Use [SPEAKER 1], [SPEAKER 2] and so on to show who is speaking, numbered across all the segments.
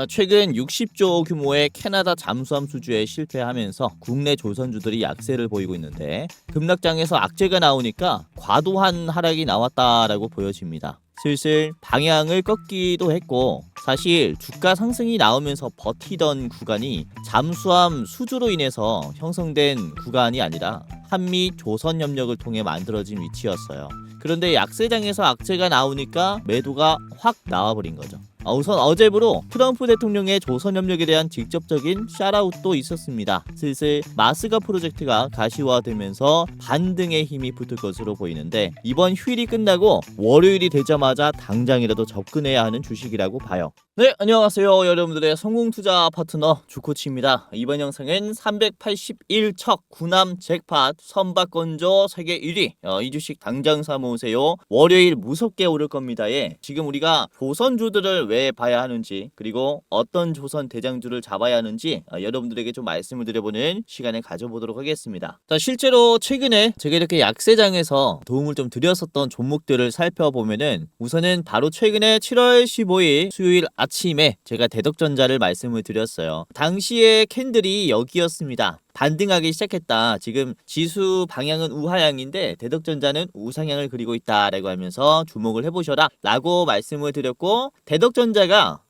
[SPEAKER 1] 최근 60조 규모의 캐나다 잠수함 수주에 실패하면서 국내 조선주들이 약세를 보이고 있는데 급락장에서 악재가 나오니까 과도한 하락이 나왔다라고 보여집니다. 슬슬 방향을 꺾기도 했고 사실 주가 상승이 나오면서 버티던 구간이 잠수함 수주로 인해서 형성된 구간이 아니라 한미 조선 협력을 통해 만들어진 위치였어요. 그런데 약세장에서 악재가 나오니까 매도가 확 나와버린 거죠. 우선 어제부로 트럼프 대통령의 조선협력에 대한 직접적인 샤라웃도 있었습니다. 슬슬 마스가 프로젝트가 가시화되면서 반등의 힘이 붙을 것으로 보이는데 이번 휴일이 끝나고 월요일이 되자마자 당장이라도 접근해야 하는 주식이라고 봐요. 네, 안녕하세요. 여러분들의 성공투자 파트너 주코치입니다. 이번 영상은 381척 구남 잭팟 선박건조 세계 1위 이 주식 당장 사모으세요. 월요일 무섭게 오를 겁니다에 지금 우리가 조선주들을 왜 봐야 하는지 그리고 어떤 조선 대장주를 잡아야 하는지 여러분들에게 좀 말씀을 드려보는 시간을 가져보도록 하겠습니다. 자, 실제로 최근에 제가 이렇게 약세장에서 도움을 좀 드렸었던 종목들을 살펴보면은 우선은 바로 최근에 7월 15일 수요일 아침에 제가 대덕전자를 말씀을 드렸어요. 당시에 캔들이 여기였습니다. 반등하기 시작했다. 지금 지수 방향은 우하향인데 대덕전자는 우상향을 그리고 있다라고 하면서 주목을 해보셔라 라고 말씀을 드렸고 대덕전자가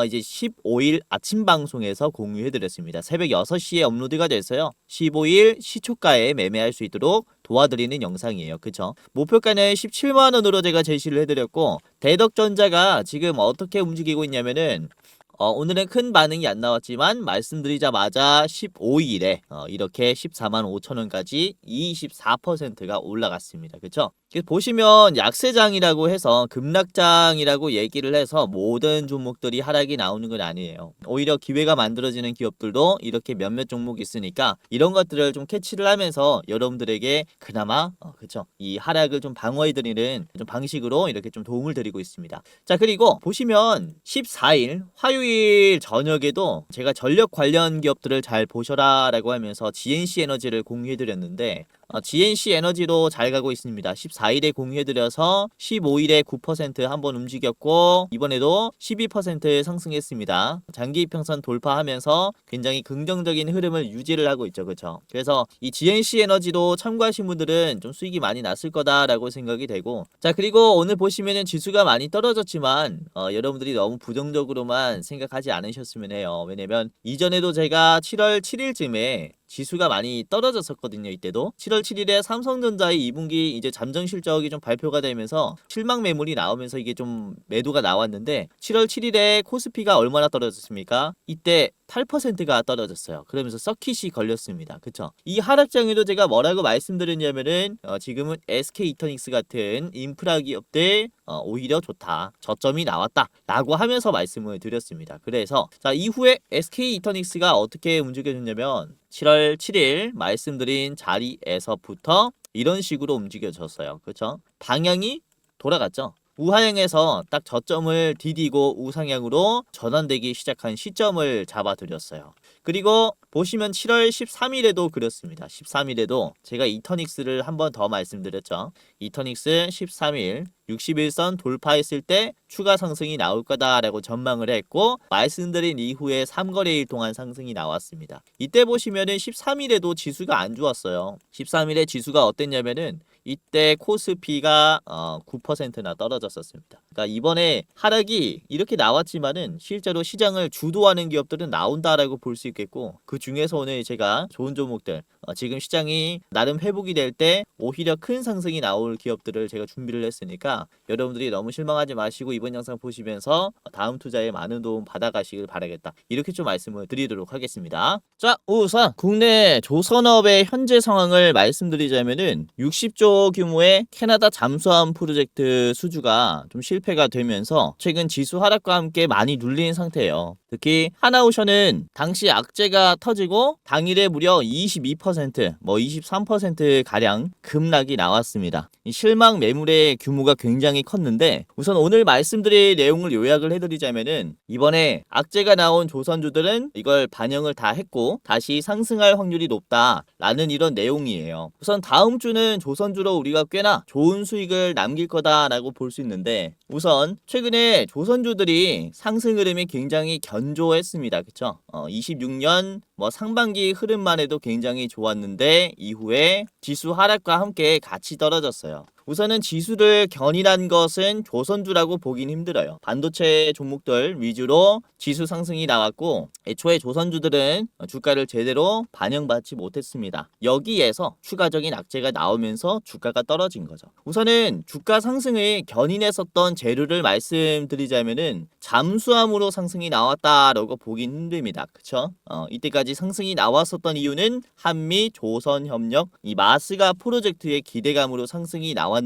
[SPEAKER 1] 이제 15일 아침 방송에서 공유해드렸습니다. 새벽 6시에 업로드가 됐어요. 15일 시초가에 매매할 수 있도록 도와드리는 영상이에요. 그쵸? 목표가는 17만원으로 제가 제시를 해드렸고 대덕전자가 지금 어떻게 움직이고 있냐면은 오늘은 큰 반응이 안 나왔지만 말씀드리자마자 15일에 이렇게 14만 5천원까지 24%가 올라갔습니다. 그쵸? 보시면 약세장이라고 해서 급락장이라고 얘기를 해서 모든 종목들이 하락이 나오는 건 아니에요. 오히려 기회가 만들어지는 기업들도 이렇게 몇몇 종목이 있으니까 이런 것들을 좀 캐치를 하면서 여러분들에게 그나마 그쵸? 이 하락을 좀 방어해드리는 좀 방식으로 이렇게 좀 도움을 드리고 있습니다. 자, 그리고 보시면 14일 화요일 저녁에도 제가 전력 관련 기업들을 잘 보셔라 라고 하면서 GNC 에너지를 공유해드렸는데 GNC 에너지도 잘 가고 있습니다. 14일에 공유해드려서 15일에 9% 한번 움직였고 이번에도 12% 상승했습니다. 장기 이평선 돌파하면서 굉장히 긍정적인 흐름을 유지를 하고 있죠. 그렇죠? 그래서 이 GNC 에너지도 참고하신 분들은 좀 수익이 많이 났을 거다라고 생각이 되고 자, 그리고 오늘 보시면은 지수가 많이 떨어졌지만 여러분들이 너무 부정적으로만 생각하지 않으셨으면 해요. 왜냐면 이전에도 제가 7월 7일쯤에 지수가 많이 떨어졌었거든요. 이때도 7월 7일에 삼성전자의 2분기 이제 잠정 실적이 좀 발표가 되면서 실망 매물이 나오면서 이게 좀 매도가 나왔는데 7월 7일에 코스피가 얼마나 떨어졌습니까? 이때 8%가 떨어졌어요. 그러면서 서킷이 걸렸습니다. 그쵸? 이 하락장에도 제가 뭐라고 말씀드렸냐면은 지금은 SK 이터닉스 같은 인프라 기업들 오히려 좋다. 저점이 나왔다. 라고 하면서 말씀을 드렸습니다. 그래서 자, 이후에 SK 이터닉스가 어떻게 움직여졌냐면 7월 7일 말씀드린 자리에서부터 이런 식으로 움직여졌어요. 그렇죠? 방향이 돌아갔죠. 우하향에서 딱 저점을 디디고 우상향으로 전환되기 시작한 시점을 잡아드렸어요. 그리고 보시면 7월 13일에도 그렇습니다. 13일에도 제가 이터닉스를 한 번 더 말씀드렸죠. 이터닉스 13일 61선 돌파했을 때 추가 상승이 나올 거다라고 전망을 했고 말씀드린 이후에 3거래일 동안 상승이 나왔습니다. 이때 보시면은 13일에도 지수가 안 좋았어요. 13일에 지수가 어땠냐면은 이때 코스피가 9%나 떨어졌었습니다. 그러니까 이번에 하락이 이렇게 나왔지만은 실제로 시장을 주도하는 기업들은 나온다라고 볼 수 있겠고 그 중에서 오늘 제가 좋은 종목들 지금 시장이 나름 회복이 될 때 오히려 큰 상승이 나올 기업들을 제가 준비를 했으니까 여러분들이 너무 실망하지 마시고 이번 영상 보시면서 다음 투자에 많은 도움 받아가시길 바라겠다. 이렇게 좀 말씀을 드리도록 하겠습니다. 자, 우선 국내 조선업의 현재 상황을 말씀드리자면은 60조 규모의 캐나다 잠수함 프로젝트 수주가 좀 실패가 되면서 최근 지수 하락과 함께 많이 눌린 상태예요. 특히 하나오션은 당시 악재가 터지고 당일에 무려 22%, 23% 가량 급락이 나왔습니다. 이 실망 매물의 규모가 굉장히 컸는데 우선 오늘 말씀드릴 내용을 요약을 해드리자면은 이번에 악재가 나온 조선주들은 이걸 반영을 다 했고 다시 상승할 확률이 높다라는 이런 내용이에요. 우선 다음 주는 조선주로 우리가 꽤나 좋은 수익을 남길 거다라고 볼 수 있는데 우선 최근에 조선주들이 상승 흐름이 굉장히 견 건조했습니다. 그쵸? 26년 뭐 상반기 흐름만 해도 굉장히 좋았는데 이후에 지수 하락과 함께 같이 떨어졌어요. 우선은 지수를 견인한 것은 조선주라고 보긴 힘들어요. 반도체 종목들 위주로 지수 상승이 나왔고 애초에 조선주들은 주가를 제대로 반영받지 못했습니다. 여기에서 추가적인 악재가 나오면서 주가가 떨어진 거죠. 우선은 주가 상승을 견인했었던 재료를 말씀드리자면은 잠수함으로 상승이 나왔다라고 보긴 힘듭니다. 그쵸? 이때까지 상승이 나왔었던 이유는 한미 조선협력 이 마스가 프로젝트의 기대감으로 상승이 나왔는데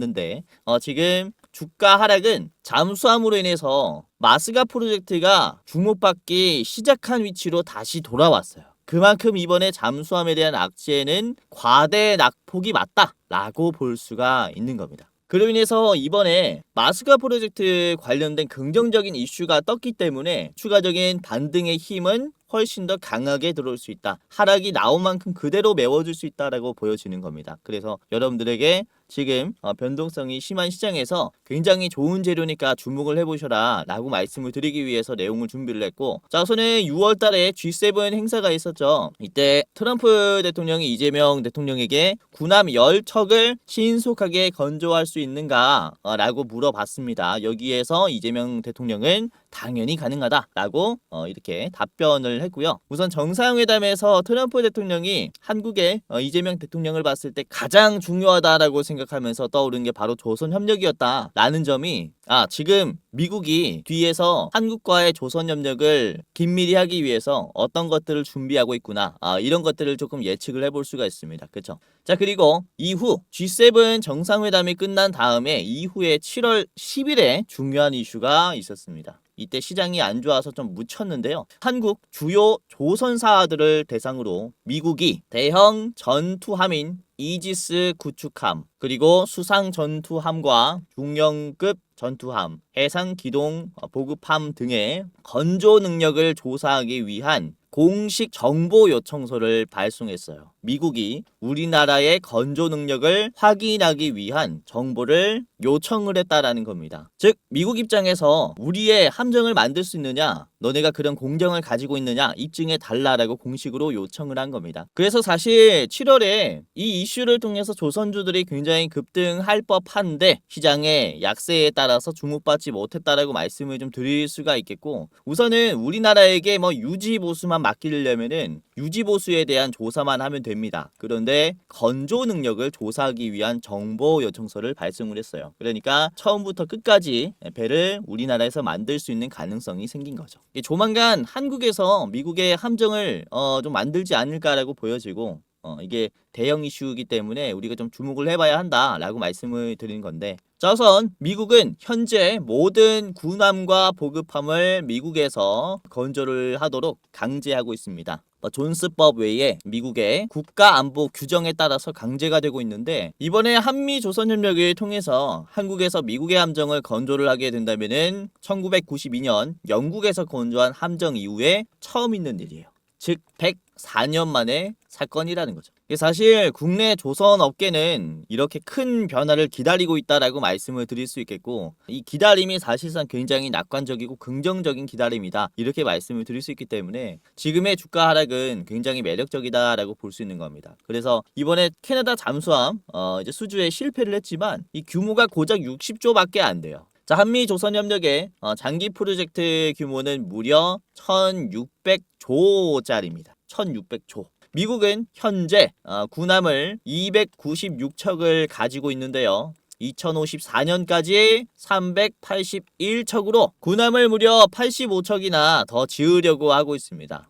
[SPEAKER 1] 지금 주가 하락은 잠수함으로 인해서 마스가 프로젝트가 주목받기 시작한 위치로 다시 돌아왔어요. 그만큼 이번에 잠수함에 대한 악재는 과대 낙폭이 맞다라고 볼 수가 있는 겁니다. 그로 인해서 이번에 마스가 프로젝트 관련된 긍정적인 이슈가 떴기 때문에 추가적인 반등의 힘은 훨씬 더 강하게 들어올 수 있다. 하락이 나온 만큼 그대로 메워줄 수 있다라고 보여지는 겁니다. 그래서 여러분들에게 지금 변동성이 심한 시장에서 굉장히 좋은 재료니까 주목을 해보셔라 라고 말씀을 드리기 위해서 내용을 준비를 했고, 자, 우선은 6월 달에 G7 행사가 있었죠. 이때 트럼프 대통령이 이재명 대통령에게 군함 10척을 신속하게 건조할 수 있는가 라고 물어봤습니다. 여기에서 이재명 대통령은 당연히 가능하다라고 이렇게 답변을 했고요. 우선 정상회담에서 트럼프 대통령이 한국의 이재명 대통령을 봤을 때 가장 중요하다라고 생각하면서 떠오른 게 바로 조선협력이었다라는 점이 지금 미국이 뒤에서 한국과의 조선협력을 긴밀히 하기 위해서 어떤 것들을 준비하고 있구나, 이런 것들을 조금 예측을 해볼 수가 있습니다. 그렇죠? 자, 그리고 이후 G7 정상회담이 끝난 다음에 이후에 7월 10일에 중요한 이슈가 있었습니다. 이때 시장이 안 좋아서 좀 묻혔는데요. 한국 주요 조선사들을 대상으로 미국이 대형 전투함인 이지스 구축함, 그리고 수상 전투함과 중형급 전투함, 해상 기동 보급함 등의 건조 능력을 조사하기 위한 공식 정보 요청서를 발송했어요. 미국이 우리나라의 건조 능력을 확인하기 위한 정보를 요청을 했다라는 겁니다. 즉, 미국 입장에서 우리의 함정을 만들 수 있느냐, 너네가 그런 공정을 가지고 있느냐 입증해 달라라고 공식으로 요청을 한 겁니다. 그래서 사실 7월에 이 이슈를 통해서 조선주들이 굉장히 급등할 법한데 시장의 약세에 따라서 주목받지 못했다라고 말씀을 좀 드릴 수가 있겠고, 우선은 우리나라에게 유지보수만 맡기려면은 유지보수에 대한 조사만 하면 됩니다. 그런데 건조 능력을 조사하기 위한 정보 요청서를 발송을 했어요. 그러니까 처음부터 끝까지 배를 우리나라에서 만들 수 있는 가능성이 생긴 거죠. 조만간 한국에서 미국의 함정을 좀 만들지 않을까라고 보여지고, 이게 대형 이슈이기 때문에 우리가 좀 주목을 해봐야 한다라고 말씀을 드리는 건데, 자, 우선 미국은 현재 모든 군함과 보급함을 미국에서 건조를 하도록 강제하고 있습니다. 존스법 외에 미국의 국가안보 규정에 따라서 강제가 되고 있는데, 이번에 한미조선협력을 통해서 한국에서 미국의 함정을 건조를 하게 된다면은 1992년 영국에서 건조한 함정 이후에 처음 있는 일이에요. 즉 104년 만에 사건이라는 거죠. 사실 국내 조선 업계는 이렇게 큰 변화를 기다리고 있다라고 말씀을 드릴 수 있겠고, 이 기다림이 사실상 굉장히 낙관적이고 긍정적인 기다림이다 이렇게 말씀을 드릴 수 있기 때문에 지금의 주가 하락은 굉장히 매력적이다라고 볼 수 있는 겁니다. 그래서 이번에 캐나다 잠수함 이제 수주에 실패를 했지만 이 규모가 고작 60조밖에 안 돼요. 자, 한미조선협력의 장기 프로젝트 규모는 무려 1600조짜리입니다. 1600조. 미국은 현재 군함을 296척을 가지고 있는데요. 2054년까지 381척으로 군함을 무려 85척이나 더 지으려고 하고 있습니다.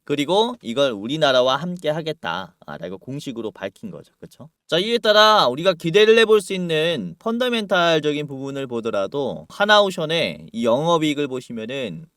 [SPEAKER 1] 그리고 이걸 우리나라와 함께 하겠다라고 공식으로 밝힌 거죠. 그렇죠? 자, 이에 따라 우리가 기대를 해볼 수 있는 펀더멘탈적인 부분을 보더라도 하나오션의 이 영업이익을 보시면은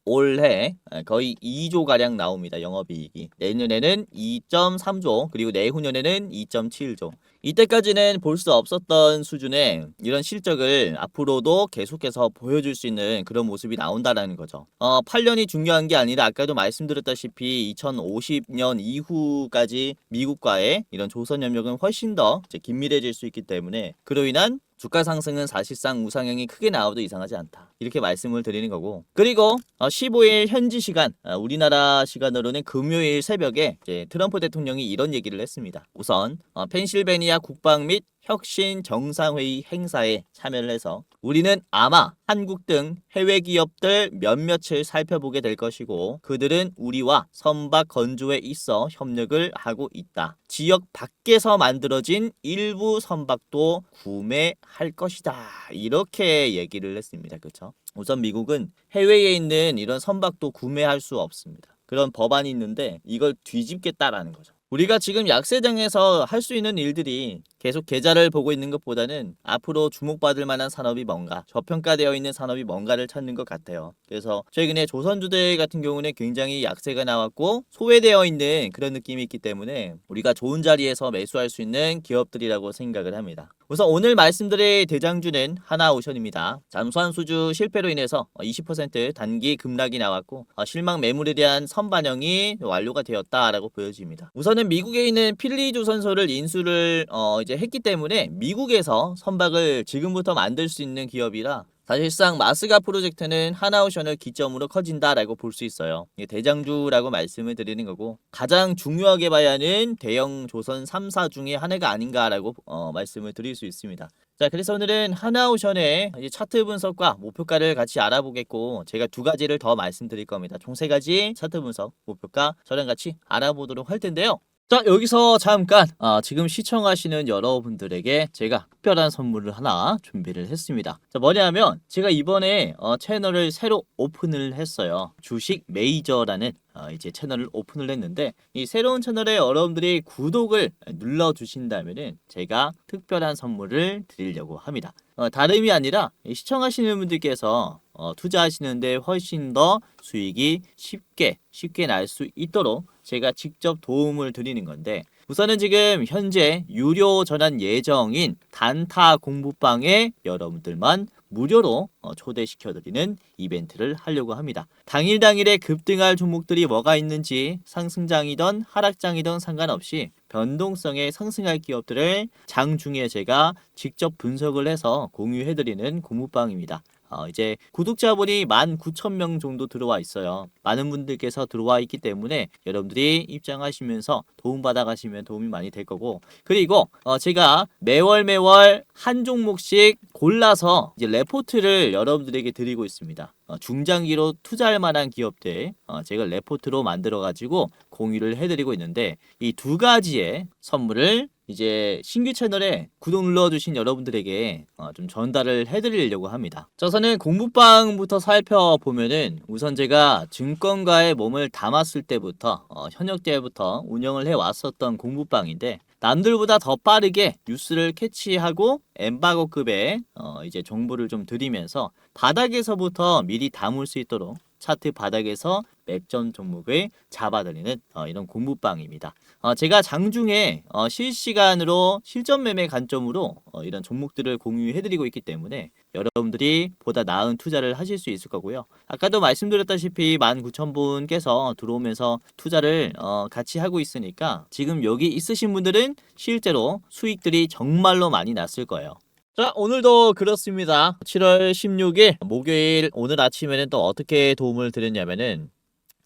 [SPEAKER 1] 올해 거의 2조가량 나옵니다. 영업이익이. 내년에는 2.3조, 그리고 내후년에는 2.7조. 이때까지는 볼 수 없었던 수준의 이런 실적을 앞으로도 계속해서 보여줄 수 있는 그런 모습이 나온다는 거죠. 8년이 중요한 게 아니라 아까도 말씀드렸다시피 2050년 이후까지 미국과의 이런 조선협력은 훨씬 더 긴밀해질 수 있기 때문에 그로 인한 주가 상승은 사실상 우상향이 크게 나와도 이상하지 않다. 이렇게 말씀을 드리는 거고. 그리고 15일 현지 시간, 우리나라 시간으로는 금요일 새벽에 이제 트럼프 대통령이 이런 얘기를 했습니다. 우선 펜실베니아 국방 및 혁신 정상회의 행사에 참여를 해서 우리는 아마 한국 등 해외 기업들 몇몇을 살펴보게 될 것이고 그들은 우리와 선박 건조에 있어 협력을 하고 있다. 지역 밖에서 만들어진 일부 선박도 구매할 것이다. 이렇게 얘기를 했습니다. 그렇죠? 우선 미국은 해외에 있는 이런 선박도 구매할 수 없습니다. 그런 법안이 있는데 이걸 뒤집겠다라는 거죠. 우리가 지금 약세장에서 할 수 있는 일들이 계속 계좌를 보고 있는 것보다는 앞으로 주목받을 만한 산업이 뭔가, 저평가되어 있는 산업이 뭔가를 찾는 것 같아요. 그래서 최근에 조선주들 같은 경우는 굉장히 약세가 나왔고 소외되어 있는 그런 느낌이 있기 때문에 우리가 좋은 자리에서 매수할 수 있는 기업들이라고 생각을 합니다. 우선 오늘 말씀드릴 대장주는 하나오션입니다. 잠수함 수주 실패로 인해서 20% 단기 급락이 나왔고 실망 매물에 대한 선반영이 완료가 되었다라고 보여집니다. 우선은 미국에 있는 필리조선소를 인수를 이제 했기 때문에 미국에서 선박을 지금부터 만들 수 있는 기업이라 사실상 마스가 프로젝트는 하나오션을 기점으로 커진다라고 볼 수 있어요. 이게 대장주라고 말씀을 드리는 거고 가장 중요하게 봐야 하는 대형 조선 3사 중에 하나가 아닌가라고 말씀을 드릴 수 있습니다. 자, 그래서 오늘은 하나오션의 이제 차트 분석과 목표가를 같이 알아보겠고 제가 두 가지를 더 말씀드릴 겁니다. 총 세 가지 차트 분석, 목표가 저랑 같이 알아보도록 할 텐데요. 자, 여기서 잠깐 지금 시청하시는 여러분들에게 제가 특별한 선물을 하나 준비를 했습니다. 자, 뭐냐면 제가 이번에 채널을 새로 오픈을 했어요. 주식 메이저라는 이제 채널을 오픈을 했는데 이 새로운 채널에 여러분들이 구독을 눌러 주신다면은 제가 특별한 선물을 드리려고 합니다. 다름이 아니라 시청하시는 분들께서 투자하시는데 훨씬 더 수익이 쉽게 날 수 있도록 제가 직접 도움을 드리는 건데 우선은 지금 현재 유료 전환 예정인 단타 공부방에 여러분들만 무료로 초대시켜드리는 이벤트를 하려고 합니다. 당일에 급등할 종목들이 뭐가 있는지 상승장이든 하락장이든 상관없이 변동성에 상승할 기업들을 장중에 제가 직접 분석을 해서 공유해드리는 공부방입니다. 이제 구독자분이 19,000명 정도 들어와 있어요. 많은 분들께서 들어와 있기 때문에 여러분들이 입장하시면서 도움받아 가시면 도움이 많이 될 거고 그리고 제가 매월 한 종목씩 골라서 이제 레포트를 여러분들에게 드리고 있습니다. 중장기로 투자할 만한 기업들 제가 레포트로 만들어 가지고 공유를 해드리고 있는데 이 두 가지의 선물을 이제 신규 채널에 구독 눌러주신 여러분들에게 좀 전달을 해드리려고 합니다. 우선은 공부방부터 살펴보면은 우선 제가 증권가에 몸을 담았을 때부터 현역 때부터 운영을 해왔었던 공부방인데 남들보다 더 빠르게 뉴스를 캐치하고 엠바고급의 이제 정보를 좀 드리면서 바닥에서부터 미리 담을 수 있도록 차트 바닥에서 맥점 종목을 잡아드리는 이런 공부방입니다. 제가 장중에 실시간으로 실전 매매 관점으로 이런 종목들을 공유해드리고 있기 때문에 여러분들이 보다 나은 투자를 하실 수 있을 거고요. 아까도 말씀드렸다시피 19,000분께서 들어오면서 투자를 같이 하고 있으니까 지금 여기 있으신 분들은 실제로 수익들이 정말로 많이 났을 거예요. 자, 오늘도 그렇습니다. 7월 16일 목요일 오늘 아침에는 또 어떻게 도움을 드렸냐면은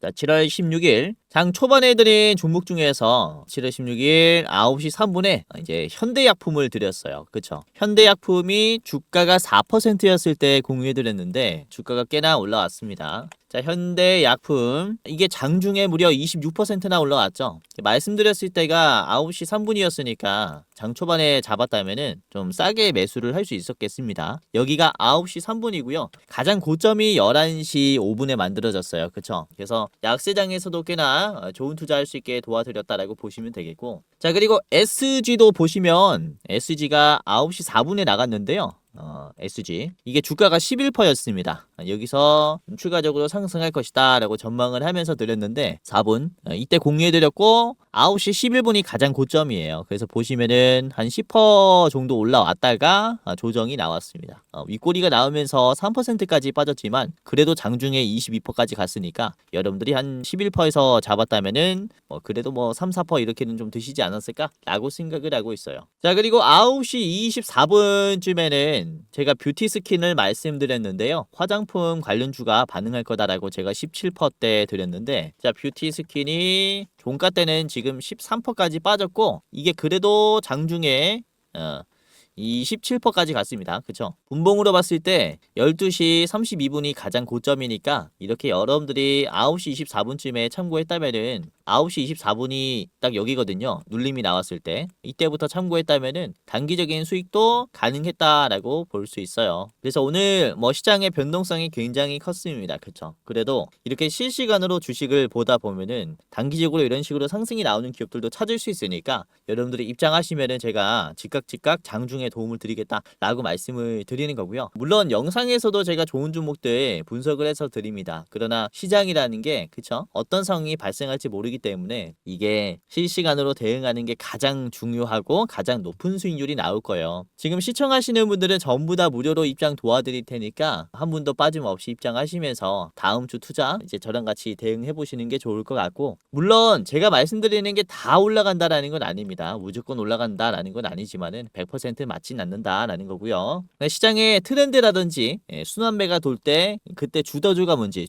[SPEAKER 1] 자, 7월 16일 장 초반에 드린 종목 중에서 7월 16일 9시 3분에 이제 현대약품을 드렸어요. 그쵸? 현대약품이 주가가 4%였을 때 공유해 드렸는데 주가가 꽤나 올라왔습니다. 자, 현대약품 이게 장중에 무려 26%나 올라왔죠. 말씀드렸을 때가 9시 3분이었으니까 장 초반에 잡았다면은 좀 싸게 매수를 할 수 있었겠습니다. 여기가 9시 3분이고요. 가장 고점이 11시 5분에 만들어졌어요. 그쵸? 그래서 약세장에서도 꽤나 좋은 투자할 수 있게 도와드렸다라고 보시면 되겠고 자, 그리고 SG도 보시면 SG가 9시 4분에 나갔는데요. SG 이게 주가가 11%였습니다. 여기서 추가적으로 상승할 것이다 라고 전망을 하면서 드렸는데 4분 이때 공유해드렸고 9시 11분이 가장 고점이에요. 그래서 보시면은 한 10% 정도 올라왔다가 조정이 나왔습니다. 윗꼬리가 나오면서 3%까지 빠졌지만 그래도 장중에 22%까지 갔으니까 여러분들이 한 11%에서 잡았다면은 그래도 뭐 3, 4% 이렇게는 좀 드시지 않았을까 라고 생각을 하고 있어요. 자, 그리고 9시 24분쯤에는 제가 뷰티 스킨을 말씀드렸는데요. 화장품 관련주가 반응할 거다라고 제가 17%대 드렸는데, 자, 뷰티 스킨이 종가 때는 지금 13%까지 빠졌고, 이게 그래도 장중에 이 17%까지 갔습니다. 그쵸? 분봉으로 봤을 때 12시 32분이 가장 고점이니까 이렇게 여러분들이 9시 24분쯤에 참고했다면은 9시 24분이 딱 여기거든요. 눌림이 나왔을 때 이때부터 참고했다면은 단기적인 수익도 가능했다라고 볼 수 있어요. 그래서 오늘 뭐 시장의 변동성이 굉장히 컸습니다. 그쵸? 그래도 이렇게 실시간으로 주식을 보다 보면은 단기적으로 이런 식으로 상승이 나오는 기업들도 찾을 수 있으니까 여러분들이 입장하시면은 제가 즉각 장중에 도움을 드리겠다라고 말씀을 드리는 거고요. 물론 영상에서도 제가 좋은 종목들 분석을 해서 드립니다. 그러나 시장이라는 게 그쵸? 어떤 상황이 발생할지 모르기 때문에 이게 실시간으로 대응하는 게 가장 중요하고 가장 높은 수익률이 나올 거예요. 지금 시청하시는 분들은 전부 다 무료로 입장 도와드릴 테니까 한 분도 빠짐없이 입장하시면서 다음 주 투자 이제 저랑 같이 대응해 보시는 게 좋을 것 같고, 물론 제가 말씀드리는 게 다 올라간다라는 건 아닙니다. 무조건 올라간다라는 건 아니지만은 100% 맞진 않는다라는 거고요. 시장의 트렌드라든지 순환매가 돌 때 그때 주도주가 뭔지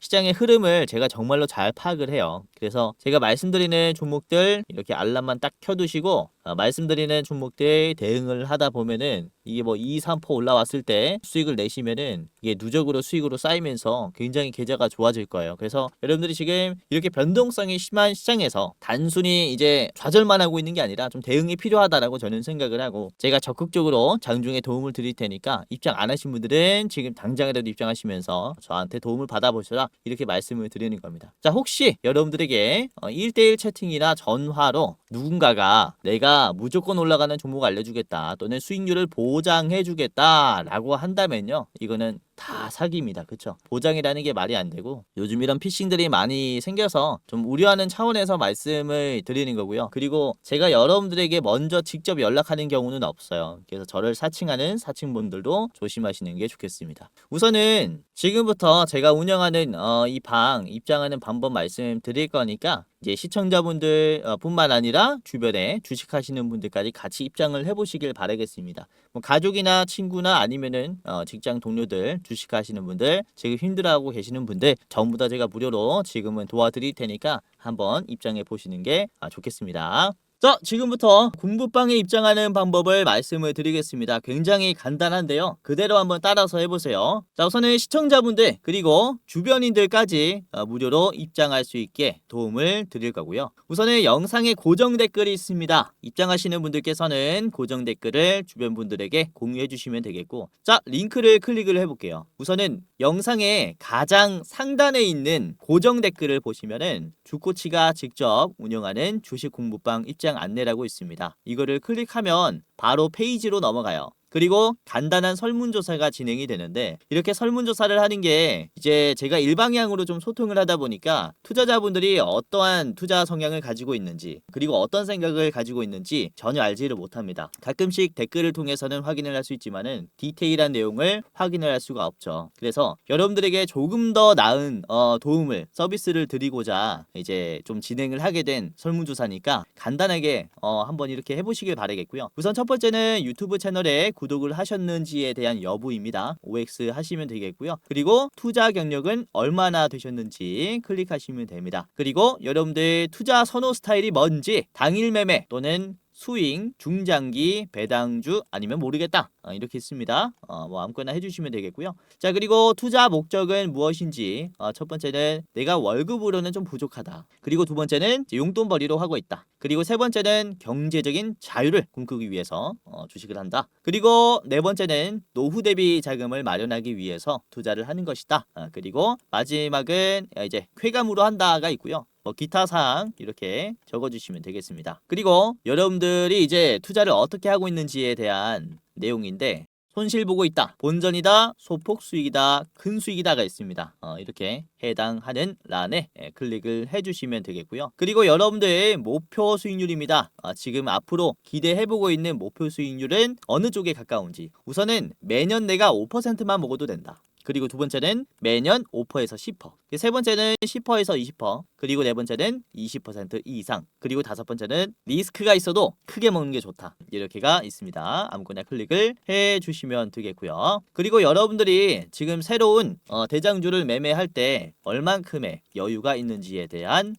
[SPEAKER 1] 시장의 흐름을 제가 정말로 잘 파악을 해요. 그래서 제가 말씀드리는 종목들 이렇게 알람만 딱 켜두시고 말씀드리는 종목들 대응을 하다 보면은 이게 뭐 2, 3% 올라왔을 때 수익을 내시면은 이게 누적으로 수익으로 쌓이면서 굉장히 계좌가 좋아질 거예요. 그래서 여러분들이 지금 이렇게 변동성이 심한 시장에서 단순히 이제 좌절만 하고 있는 게 아니라 좀 대응이 필요하다라고 저는 생각을 하고, 제가 적극적으로 장중에 도움을 드릴 테니까 입장 안 하신 분들은 지금 당장이라도 입장하시면서 저한테 도움을 받아보시라 이렇게 말씀을 드리는 겁니다. 자, 혹시 여러분들에게 1대1 채팅이나 전화로 누군가가 내가 무조건 올라가는 종목 알려주겠다 또는 수익률을 보장해주겠다 라고 한다면요, 이거는 다 사기입니다. 그쵸? 보장이라는 게 말이 안 되고 요즘 이런 피싱들이 많이 생겨서 좀 우려하는 차원에서 말씀을 드리는 거고요. 그리고 제가 여러분들에게 먼저 직접 연락하는 경우는 없어요. 그래서 저를 사칭하는 사칭분들도 조심하시는 게 좋겠습니다. 우선은 지금부터 제가 운영하는 이 방 입장하는 방법 말씀드릴 거니까 이제 시청자분들 뿐만 아니라 주변에 주식하시는 분들까지 같이 입장을 해보시길 바라겠습니다. 뭐 가족이나 친구나 아니면은 직장 동료들, 주식하시는 분들, 지금 힘들어하고 계시는 분들 전부 다 제가 무료로 지금은 도와드릴 테니까 한번 입장해 보시는 게 좋겠습니다. 자, 지금부터 공부방에 입장하는 방법을 말씀을 드리겠습니다. 굉장히 간단한데요. 그대로 한번 따라서 해보세요. 자, 우선은 시청자분들 그리고 주변인들까지 무료로 입장할 수 있게 도움을 드릴 거고요. 우선은 영상에 고정 댓글이 있습니다. 입장하시는 분들께서는 고정 댓글을 주변 분들에게 공유해 주시면 되겠고, 자, 링크를 클릭을 해볼게요. 우선은 영상의 가장 상단에 있는 고정 댓글을 보시면은 주코치가 직접 운영하는 주식 공부방 입장 안내라고 있습니다. 이거를 클릭하면 바로 페이지로 넘어가요. 그리고 간단한 설문조사가 진행이 되는데, 이렇게 설문조사를 하는 게 이제 제가 일방향으로 좀 소통을 하다 보니까 투자자분들이 어떠한 투자 성향을 가지고 있는지 그리고 어떤 생각을 가지고 있는지 전혀 알지를 못합니다. 가끔씩 댓글을 통해서는 확인을 할 수 있지만은 디테일한 내용을 확인을 할 수가 없죠. 그래서 여러분들에게 조금 더 나은 도움을 서비스를 드리고자 이제 좀 진행을 하게 된 설문조사니까 간단하게 한번 이렇게 해보시길 바라겠고요. 우선 첫 번째는 유튜브 채널에 구독을 하셨는지에 대한 여부입니다. OX 하시면 되겠고요. 그리고 투자 경력은 얼마나 되셨는지 클릭하시면 됩니다. 그리고 여러분들 투자 선호 스타일이 뭔지, 당일 매매 또는 스윙, 중장기, 배당주 아니면 모르겠다 이렇게 있습니다. 뭐 아무거나 해주시면 되겠고요. 자, 그리고 투자 목적은 무엇인지, 첫 번째는 내가 월급으로는 좀 부족하다. 그리고 두 번째는 용돈벌이로 하고 있다. 그리고 세 번째는 경제적인 자유를 꿈꾸기 위해서 주식을 한다. 그리고 네 번째는 노후 대비 자금을 마련하기 위해서 투자를 하는 것이다. 그리고 마지막은 이제 쾌감으로 한다가 있고요. 기타 사항 이렇게 적어주시면 되겠습니다. 그리고 여러분들이 이제 투자를 어떻게 하고 있는지에 대한 내용인데, 손실 보고 있다, 본전이다, 소폭 수익이다, 큰 수익이다가 있습니다. 이렇게 해당하는 란에 클릭을 해주시면 되겠고요. 그리고 여러분들의 목표 수익률입니다. 지금 앞으로 기대해보고 있는 목표 수익률은 어느 쪽에 가까운지. 우선은 매년 내가 5%만 먹어도 된다. 그리고 두 번째는 매년 5%에서 10%. 세 번째는 10%에서 20%. 그리고 네 번째는 20% 이상. 그리고 다섯 번째는 리스크가 있어도 크게 먹는 게 좋다. 이렇게가 있습니다. 아무거나 클릭을 해주시면 되겠고요. 그리고 여러분들이 지금 새로운 대장주를 매매할 때 얼만큼의 여유가 있는지에 대한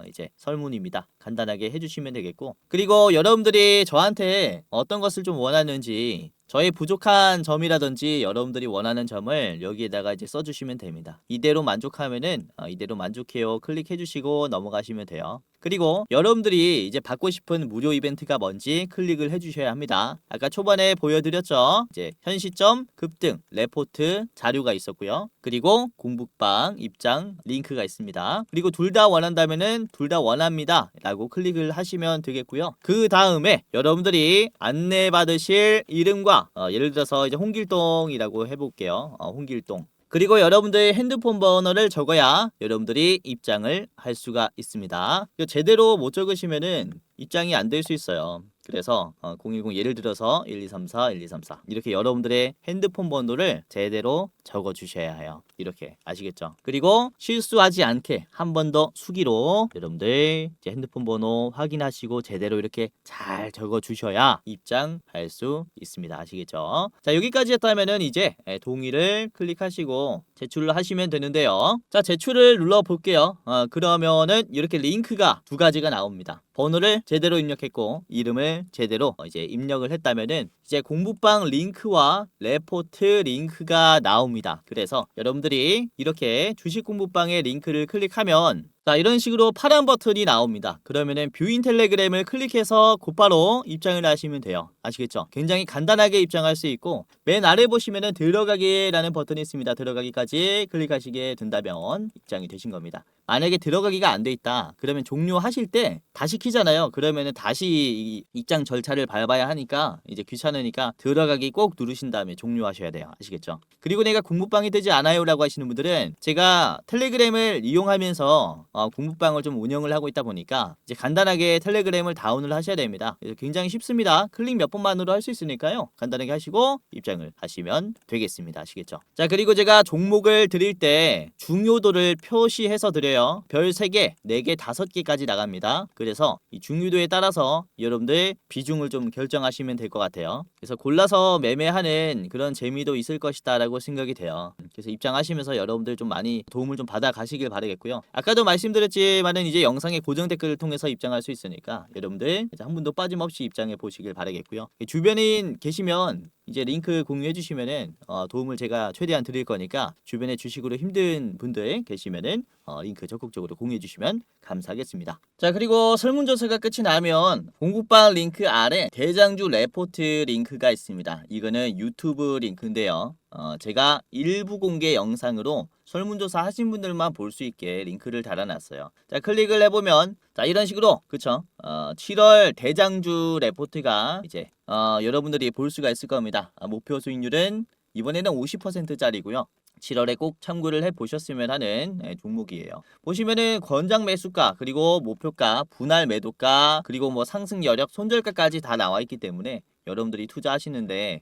[SPEAKER 1] 이제 설문입니다. 간단하게 해주시면 되겠고, 그리고 여러분들이 저한테 어떤 것을 좀 원하는지, 저의 부족한 점이라든지 여러분들이 원하는 점을 여기에다가 이제 써주시면 됩니다. 이대로 만족하면은 이대로 만족해요 클릭해 주시고 넘어가시면 돼요. 그리고 여러분들이 이제 받고 싶은 무료 이벤트가 뭔지 클릭을 해주셔야 합니다. 아까 초반에 보여드렸죠. 이제 현 시점, 급등, 레포트, 자료가 있었고요. 그리고 공부방, 입장, 링크가 있습니다. 그리고 둘 다 원한다면은 둘 다 원합니다 라고 클릭을 하시면 되겠고요. 그 다음에 여러분들이 안내받으실 이름과 예를 들어서 이제 홍길동이라고 해볼게요. 홍길동. 그리고 여러분들의 핸드폰 번호를 적어야 여러분들이 입장을 할 수가 있습니다. 제대로 못 적으시면은 입장이 안 될 수 있어요. 그래서 010 예를 들어서 1234 1234 이렇게 여러분들의 핸드폰 번호를 제대로 적어 주셔야 해요. 이렇게 아시겠죠? 그리고 실수하지 않게 한 번 더 수기로 여러분들 이제 핸드폰 번호 확인하시고 제대로 이렇게 잘 적어 주셔야 입장할 수 있습니다. 아시겠죠? 자, 여기까지였다면은 이제 동의를 클릭하시고 제출을 하시면 되는데요. 자, 제출을 눌러 볼게요. 그러면은 이렇게 링크가 두 가지가 나옵니다. 번호를 제대로 입력했고 이름을 제대로 이제 입력을 했다면은 이제 공부방 링크와 레포트 링크가 나옵니다. 그래서 여러분들이 이렇게 주식 공부방의 링크를 클릭하면 자, 이런 식으로 파란 버튼이 나옵니다. 그러면은 뷰인 텔레그램을 클릭해서 곧바로 입장을 하시면 돼요. 아시겠죠? 굉장히 간단하게 입장할 수 있고, 맨 아래 보시면은 들어가기라는 버튼이 있습니다. 들어가기까지 클릭하시게 된다면 입장이 되신 겁니다. 만약에 들어가기가 안 돼 있다 그러면 종료하실 때 다시 키잖아요. 그러면은 다시 입장 절차를 밟아야 하니까 이제 귀찮으니까 들어가기 꼭 누르신 다음에 종료하셔야 돼요. 아시겠죠? 그리고 내가 공부방이 되지 않아요 라고 하시는 분들은 제가 텔레그램을 이용하면서 공부방을 좀 운영을 하고 있다 보니까 이제 간단하게 텔레그램을 다운을 하셔야 됩니다. 그래서 굉장히 쉽습니다. 클릭 몇 번만으로 할 수 있으니까요. 간단하게 하시고 입장을 하시면 되겠습니다. 아시겠죠? 자, 그리고 제가 종목을 드릴 때 중요도를 표시해서 드려요. 별 3개, 4개, 5개까지 나갑니다. 그래서 이 중요도에 따라서 여러분들 비중을 좀 결정하시면 될 것 같아요. 그래서 골라서 매매하는 그런 재미도 있을 것이다 라고 생각이 돼요. 그래서 입장하시면서 여러분들 좀 많이 도움을 좀 받아 가시길 바라겠고요. 아까도 말씀드렸지만은 이제 영상의 고정 댓글을 통해서 입장할 수 있으니까 여러분들 이제 한 분도 빠짐없이 입장해 보시길 바라겠고요. 주변인 계시면 이제 링크 공유해 주시면은 도움을 제가 최대한 드릴 거니까 주변에 주식으로 힘든 분들 계시면은 링크 적극적으로 공유해 주시면 감사하겠습니다. 자, 그리고 설문조사가 끝이 나면 공부방 링크 아래 대장주 레포트 링크가 있습니다. 이거는 유튜브 링크인데요. 제가 일부 공개 영상으로 설문조사 하신 분들만 볼 수 있게 링크를 달아놨어요. 자, 클릭을 해보면 자, 이런 식으로 그쵸? 7월 대장주 레포트가 이제 여러분들이 볼 수가 있을 겁니다. 목표 수익률은 이번에는 50%짜리고요. 7월에 꼭 참고를 해보셨으면 하는 종목이에요. 보시면은 권장 매수가, 그리고 목표가, 분할 매도가, 그리고 뭐 상승 여력, 손절가까지 다 나와 있기 때문에 여러분들이 투자하시는데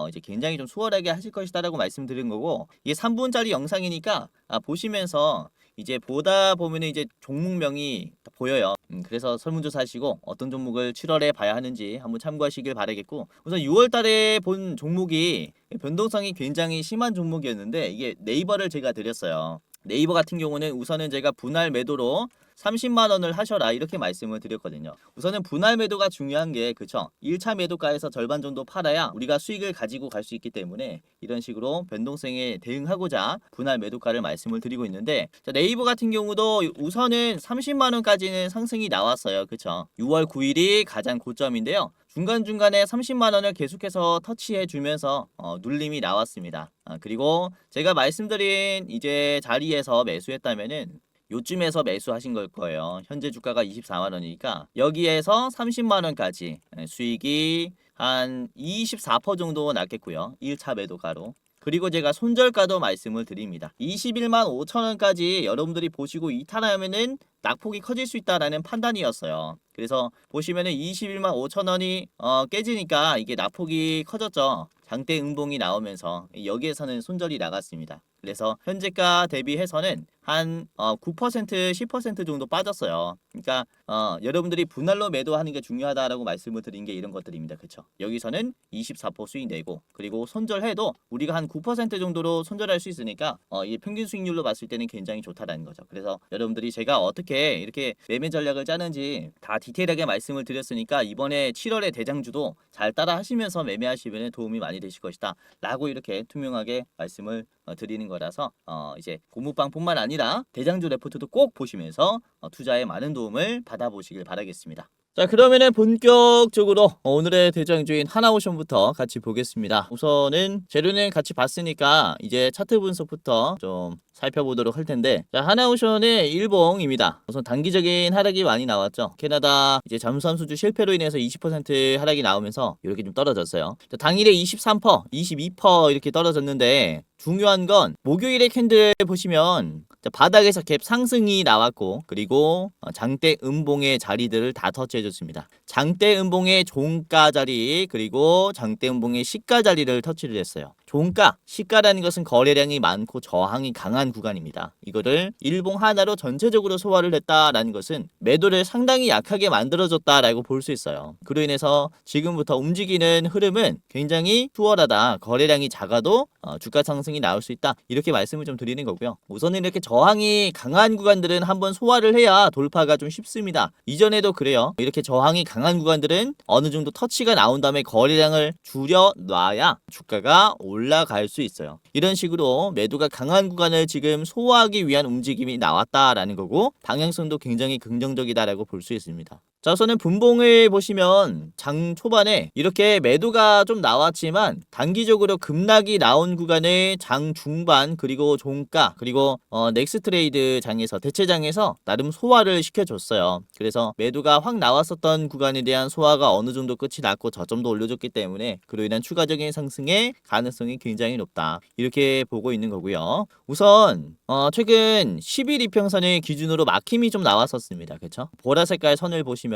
[SPEAKER 1] 이제 굉장히 좀 수월하게 하실 것이다라고 말씀드린 거고, 이게 3분짜리 영상이니까 보시면서 이제 보다 보면은 이제 종목명이 보여요. 그래서 설문조사 하시고 어떤 종목을 7월에 봐야 하는지 한번 참고하시길 바라겠고, 우선 6월 달에 본 종목이 변동성이 굉장히 심한 종목이었는데 이게 네이버를 제가 드렸어요. 네이버 같은 경우는 우선은 제가 분할 매도로 30만 원을 하셔라 이렇게 말씀을 드렸거든요. 우선은 분할 매도가 중요한 게 그쵸? 1차 매도가에서 절반 정도 팔아야 우리가 수익을 가지고 갈 수 있기 때문에 이런 식으로 변동성에 대응하고자 분할 매도가를 말씀을 드리고 있는데, 자, 네이버 같은 경우도 우선은 30만 원까지는 상승이 나왔어요. 그쵸? 6월 9일이 가장 고점인데요. 중간중간에 30만 원을 계속해서 터치해 주면서 눌림이 나왔습니다. 그리고 제가 말씀드린 이제 자리에서 매수했다면은 요쯤에서 매수하신 걸 거예요. 현재 주가가 24만 원이니까 여기에서 30만 원까지 수익이 한 24% 정도 났겠고요. 1차 매도가로. 그리고 제가 손절가도 말씀을 드립니다. 21만 5천 원까지 여러분들이 보시고 이탈하면은 낙폭이 커질 수 있다라는 판단이었어요. 그래서 보시면은 21만 5천 원이 깨지니까 이게 낙폭이 커졌죠. 장대 음봉이 나오면서 여기에서는 손절이 나갔습니다. 그래서 현재가 대비해서는 한 9% 10% 정도 빠졌어요. 그러니까 여러분들이 분할로 매도하는 게 중요하다라고 말씀을 드린 게 이런 것들입니다. 그렇죠? 여기서는 24% 수익 내고 그리고 손절해도 우리가 한 9% 정도로 손절할 수 있으니까 이 평균 수익률로 봤을 때는 굉장히 좋다라는 거죠. 그래서 여러분들이 제가 어떻게 이렇게 매매 전략을 짜는지 다 디테일하게 말씀을 드렸으니까 이번에 7월에 대장주도 잘 따라 하시면서 매매하시면 도움이 많이 되실 것이다 라고 이렇게 투명하게 말씀을 드리는 거라서 이제 고무방뿐만 아니라 대장주 레포트도 꼭 보시면서 투자에 많은 도움을 받아보시길 바라겠습니다. 자, 그러면은 본격적으로 오늘의 대장주인 하나오션부터 같이 보겠습니다. 우선은 재료는 같이 봤으니까 이제 차트 분석부터 좀 살펴보도록 할 텐데, 자, 하나오션의 일봉입니다. 우선 단기적인 하락이 많이 나왔죠. 캐나다 이제 잠수함 수주 실패로 인해서 20% 하락이 나오면서 이렇게 좀 떨어졌어요. 자, 당일에 23%, 22% 이렇게 떨어졌는데 중요한 건 목요일의 캔들 보시면 바닥에서 갭 상승이 나왔고 그리고 장대 음봉의 자리들을 다 터치해줬습니다. 장대 음봉의 종가 자리 그리고 장대 음봉의 시가 자리를 터치를 했어요. 종가, 시가라는 것은 거래량이 많고 저항이 강한 구간입니다. 이거를 일봉 하나로 전체적으로 소화를 했다라는 것은 매도를 상당히 약하게 만들어줬다라고 볼 수 있어요. 그로 인해서 지금부터 움직이는 흐름은 굉장히 수월하다. 거래량이 작아도 주가 상승이 나올 수 있다. 이렇게 말씀을 좀 드리는 거고요. 우선은 이렇게 저항이 강한 구간들은 한번 소화를 해야 돌파가 좀 쉽습니다. 이전에도 그래요. 이렇게 저항이 강한 구간들은 어느 정도 터치가 나온 다음에 거래량을 줄여놔야 주가가 올라갈 수 있어요. 이런 식으로 매도가 강한 구간을 지금 소화하기 위한 움직임이 나왔다라는 거고 방향성도 굉장히 긍정적이다라고 볼 수 있습니다. 자, 우선은 분봉을 보시면 장 초반에 이렇게 매도가 좀 나왔지만 단기적으로 급락이 나온 구간을 장 중반 그리고 종가 그리고 넥스트레이드 장에서 대체장에서 나름 소화를 시켜줬어요. 그래서 매도가 확 나왔었던 구간에 대한 소화가 어느 정도 끝이 났고 저점도 올려줬기 때문에 그로 인한 추가적인 상승의 가능성이 굉장히 높다. 이렇게 보고 있는 거고요. 우선 최근 10일 이평선의 기준으로 막힘이 좀 나왔었습니다. 그렇죠? 보라 색깔 선을 보시면은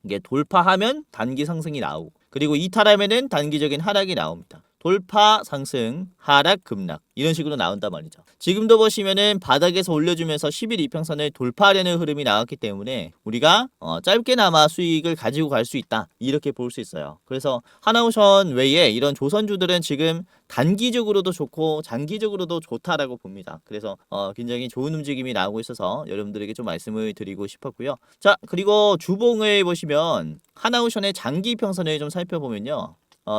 [SPEAKER 1] 이게 돌파하면 단기 상승이 나오고 그리고 이탈하면은 단기적인 하락이 나옵니다. 돌파, 상승, 하락, 급락 이런 식으로 나온단 말이죠. 지금도 보시면은 바닥에서 올려주면서 10일 이평선을 돌파하려는 흐름이 나왔기 때문에 우리가 짧게나마 수익을 가지고 갈 수 있다 이렇게 볼 수 있어요. 그래서 하나오션 외에 이런 조선주들은 지금 단기적으로도 좋고 장기적으로도 좋다라고 봅니다. 그래서 굉장히 좋은 움직임이 나오고 있어서 여러분들에게 좀 말씀을 드리고 싶었고요. 자, 그리고 주봉을 보시면 하나오션의 장기 평선을 좀 살펴보면요.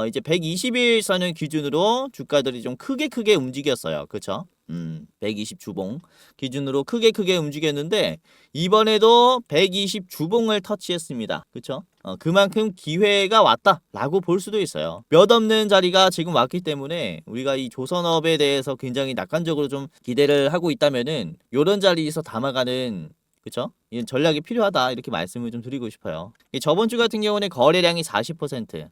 [SPEAKER 1] 이제 120일 선을 기준으로 주가들이 좀 크게 움직였어요. 그쵸? 120 주봉 기준으로 크게 움직였는데 이번에도 120 주봉을 터치했습니다. 그쵸? 그만큼 기회가 왔다라고 볼 수도 있어요. 몇 없는 자리가 지금 왔기 때문에 우리가 이 조선업에 대해서 굉장히 낙관적으로 좀 기대를 하고 있다면은 요런 자리에서 담아가는 그쵸? 이 전략이 필요하다 이렇게 말씀을 좀 드리고 싶어요. 저번 주 같은 경우는 거래량이 40%,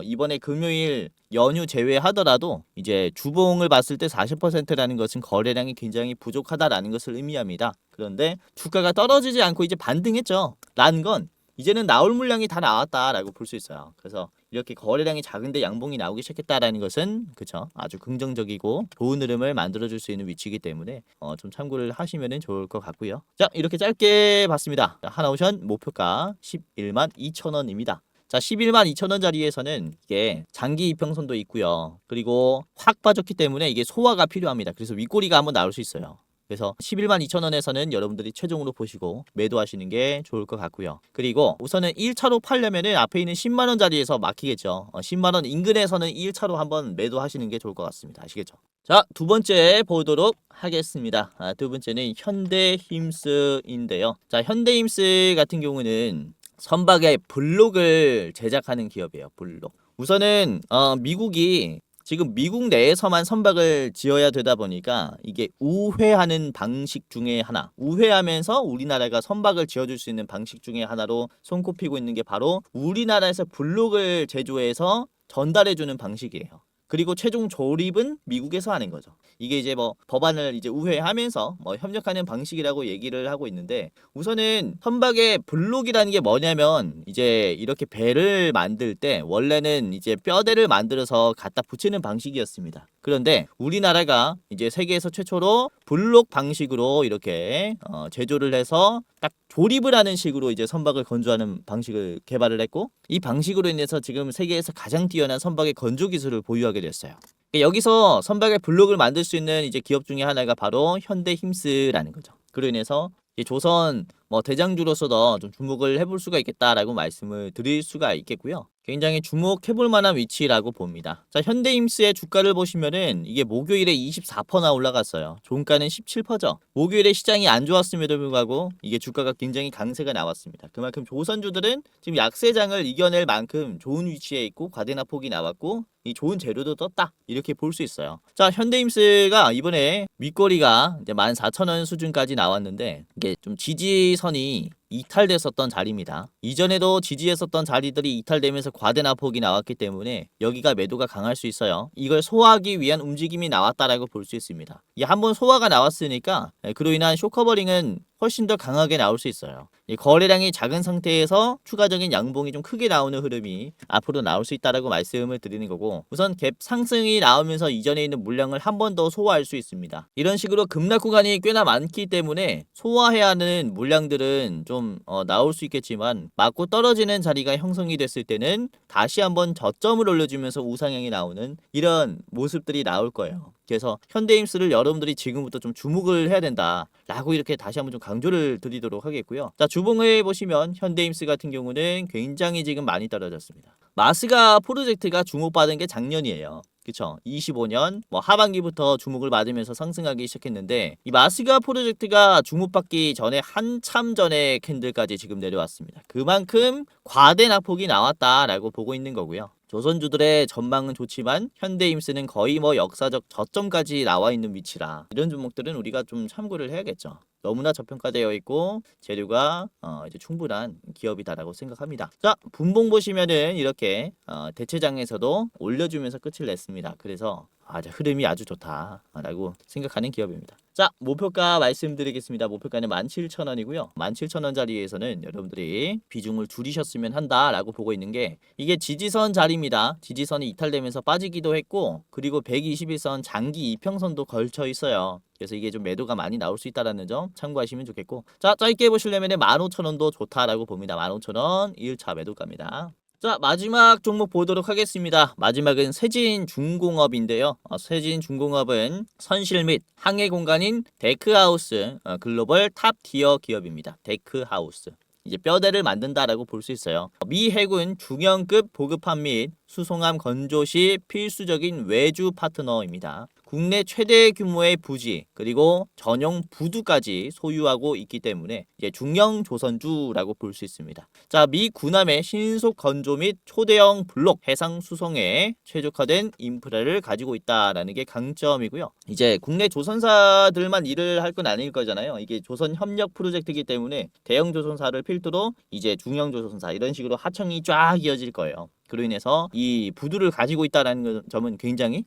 [SPEAKER 1] 이번에 금요일 연휴 제외하더라도 이제 주봉을 봤을 때 40%라는 것은 거래량이 굉장히 부족하다라는 것을 의미합니다. 그런데 주가가 떨어지지 않고 이제 반등했죠. 라는 건 이제는 나올 물량이 다 나왔다라고 볼 수 있어요. 그래서 이렇게 거래량이 작은데 양봉이 나오기 시작했다라는 것은 그쵸 아주 긍정적이고 좋은 흐름을 만들어줄 수 있는 위치이기 때문에 좀 참고를 하시면 좋을 것 같고요. 자, 이렇게 짧게 봤습니다. 하나오션 목표가 11만 2천 원입니다. 자, 11만 2천 원짜리에서는 이게 장기 이평선도 있고요. 그리고 확 빠졌기 때문에 이게 소화가 필요합니다. 그래서 윗꼬리가 한번 나올 수 있어요. 그래서 11만 2천 원에서는 여러분들이 최종으로 보시고 매도하시는 게 좋을 것 같고요. 그리고 우선은 1차로 팔려면은 앞에 있는 10만 원짜리에서 막히겠죠. 10만 원 인근에서는 1차로 한번 매도하시는 게 좋을 것 같습니다. 아시겠죠? 자, 두 번째 보도록 하겠습니다. 두 번째는 현대힘스인데요. 자, 현대힘스 같은 경우는 선박의 블록을 제작하는 기업이에요. 블록. 우선은 미국이 지금 미국 내에서만 선박을 지어야 되다 보니까 이게 우회하는 방식 중에 하나, 우회하면서 우리나라가 선박을 지어줄 수 있는 방식 중에 하나로 손꼽히고 있는 게 바로 우리나라에서 블록을 제조해서 전달해주는 방식이에요. 그리고 최종 조립은 미국에서 하는 거죠. 이게 이제 뭐 법안을 이제 우회하면서 뭐 협력하는 방식이라고 얘기를 하고 있는데, 우선은 선박의 블록이라는 게 뭐냐면 이제 이렇게 배를 만들 때 원래는 이제 뼈대를 만들어서 갖다 붙이는 방식이었습니다. 그런데 우리나라가 이제 세계에서 최초로 블록 방식으로 이렇게 제조를 해서 딱 조립을 하는 식으로 이제 선박을 건조하는 방식을 개발을 했고, 이 방식으로 인해서 지금 세계에서 가장 뛰어난 선박의 건조 기술을 보유하게 됐어요. 여기서 선박의 블록을 만들 수 있는 이제 기업 중에 하나가 바로 현대힘스라는 거죠. 그로 인해서 이 조선 뭐 대장주로서도 좀 주목을 해볼 수가 있겠다라고 말씀을 드릴 수가 있겠고요. 굉장히 주목해볼 만한 위치라고 봅니다. 자, 현대힘스의 주가를 보시면은 이게 목요일에 24%나 올라갔어요. 종가는 17%죠. 목요일에 시장이 안 좋았음에도 불구하고 이게 주가가 굉장히 강세가 나왔습니다. 그만큼 조선주들은 지금 약세장을 이겨낼 만큼 좋은 위치에 있고 과대납폭이 나왔고 이 좋은 재료도 떴다, 이렇게 볼 수 있어요. 자, 현대힘스가 이번에 윗꼬리가 이제 14,000원 수준까지 나왔는데 이게 좀 지지선이 이탈됐었던 자리입니다. 이전에도 지지했었던 자리들이 이탈되면서 과대납폭이 나왔기 때문에 여기가 매도가 강할 수 있어요. 이걸 소화하기 위한 움직임이 나왔다라고 볼 수 있습니다. 이 한번 소화가 나왔으니까 그로 인한 쇼커버링은 훨씬 더 강하게 나올 수 있어요. 이 거래량이 작은 상태에서 추가적인 양봉이 좀 크게 나오는 흐름이 앞으로 나올 수 있다라고 말씀을 드리는 거고, 우선 갭 상승이 나오면서 이전에 있는 물량을 한 번 더 소화할 수 있습니다. 이런 식으로 급락 구간이 꽤나 많기 때문에 소화해야 하는 물량들은 좀 나올 수 있겠지만, 맞고 떨어지는 자리가 형성이 됐을 때는 다시 한번 저점을 올려주면서 우상향이 나오는 이런 모습들이 나올 거예요. 그래서 현대힘스를 여러분들이 지금부터 좀 주목을 해야 된다라고 이렇게 다시 한번 좀 강조를 드리도록 하겠고요. 자, 주봉을 보시면 현대힘스 같은 경우는 굉장히 지금 많이 떨어졌습니다. 마스가 프로젝트가 주목받은 게 작년이에요. 그쵸? 25년 뭐 하반기부터 주목을 받으면서 상승하기 시작했는데, 이 마스가 프로젝트가 주목받기 전에 한참 전에 캔들까지 지금 내려왔습니다. 그만큼 과대 낙폭이 나왔다라고 보고 있는 거고요. 조선주들의 전망은 좋지만 현대힘스는 거의 뭐 역사적 저점까지 나와 있는 위치라, 이런 종목들은 우리가 좀 참고를 해야겠죠. 너무나 저평가되어 있고 재료가 이제 충분한 기업이다라고 생각합니다. 자, 분봉 보시면은 이렇게 대체장에서도 올려주면서 끝을 냈습니다. 그래서 흐름이 아주 좋다라고 생각하는 기업입니다. 자, 목표가 말씀드리겠습니다. 목표가는 17,000원이고요. 17,000원 자리에서는 여러분들이 비중을 줄이셨으면 한다라고 보고 있는 게, 이게 지지선 자리입니다. 지지선이 이탈되면서 빠지기도 했고, 그리고 121선 장기 이평선도 걸쳐 있어요. 그래서 이게 좀 매도가 많이 나올 수 있다라는 점 참고하시면 좋겠고, 자, 짧게 보시려면 15,000원도 좋다라고 봅니다. 15,000원 1차 매도가입니다. 자, 마지막 종목 보도록 하겠습니다. 마지막은 세진중공업인데요. 세진중공업은 선실 및 항해 공간인 데크하우스 글로벌 탑 티어 기업입니다. 데크하우스. 이제 뼈대를 만든다라고 볼 수 있어요. 미 해군 중형급 보급함 및 수송함 건조 시 필수적인 외주 파트너입니다. 국내 최대 규모의 부지 그리고 전용 부두까지 소유하고 있기 때문에 이제 중형 조선주라고 볼 수 있습니다. 자, 미 군함의 신속 건조 및 초대형 블록 해상 수송에 최적화된 인프라를 가지고 있다라는 게 강점이고요. 이제 국내 조선사들만 일을 할 건 아닐 거잖아요. 이게 조선 협력 프로젝트이기 때문에 대형 조선사를 필두로 이제 중형 조선사 이런 식으로 하청이 쫙 이어질 거예요. 그로 인해서 이 부두를 가지고 있다는 점은 굉장히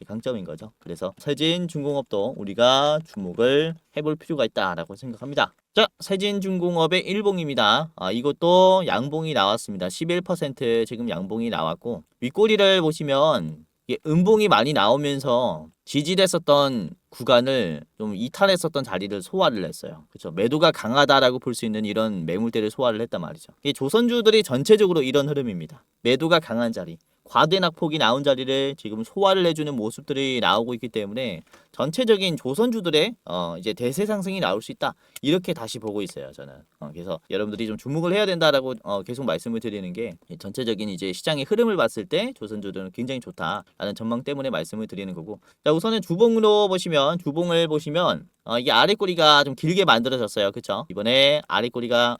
[SPEAKER 1] 강점인 거죠. 그래서 세진중공업도 우리가 주목을 해볼 필요가 있다라고 생각합니다. 자, 세진중공업의 일봉입니다. 이것도 양봉이 나왔습니다. 11% 지금 양봉이 나왔고, 윗꼬리를 보시면 이게 음봉이 많이 나오면서 지지됐었던 구간을 좀 이탈했었던 자리를 소화를 했어요. 그렇죠? 매도가 강하다라고 볼 수 있는 이런 매물대를 소화를 했단 말이죠. 이 조선주들이 전체적으로 이런 흐름입니다. 매도가 강한 자리, 과대 낙폭이 나온 자리를 지금 소화를 해주는 모습들이 나오고 있기 때문에 전체적인 조선주들의 이제 대세 상승이 나올 수 있다, 이렇게 다시 보고 있어요, 저는. 그래서 여러분들이 좀 주목을 해야 된다라고 계속 말씀을 드리는 게, 전체적인 이제 시장의 흐름을 봤을 때 조선주들은 굉장히 좋다라는 전망 때문에 말씀을 드리는 거고, 자, 우선은 주봉을 보시면 이게 아래 꼬리가 좀 길게 만들어졌어요. 그쵸? 이번에 아래 꼬리가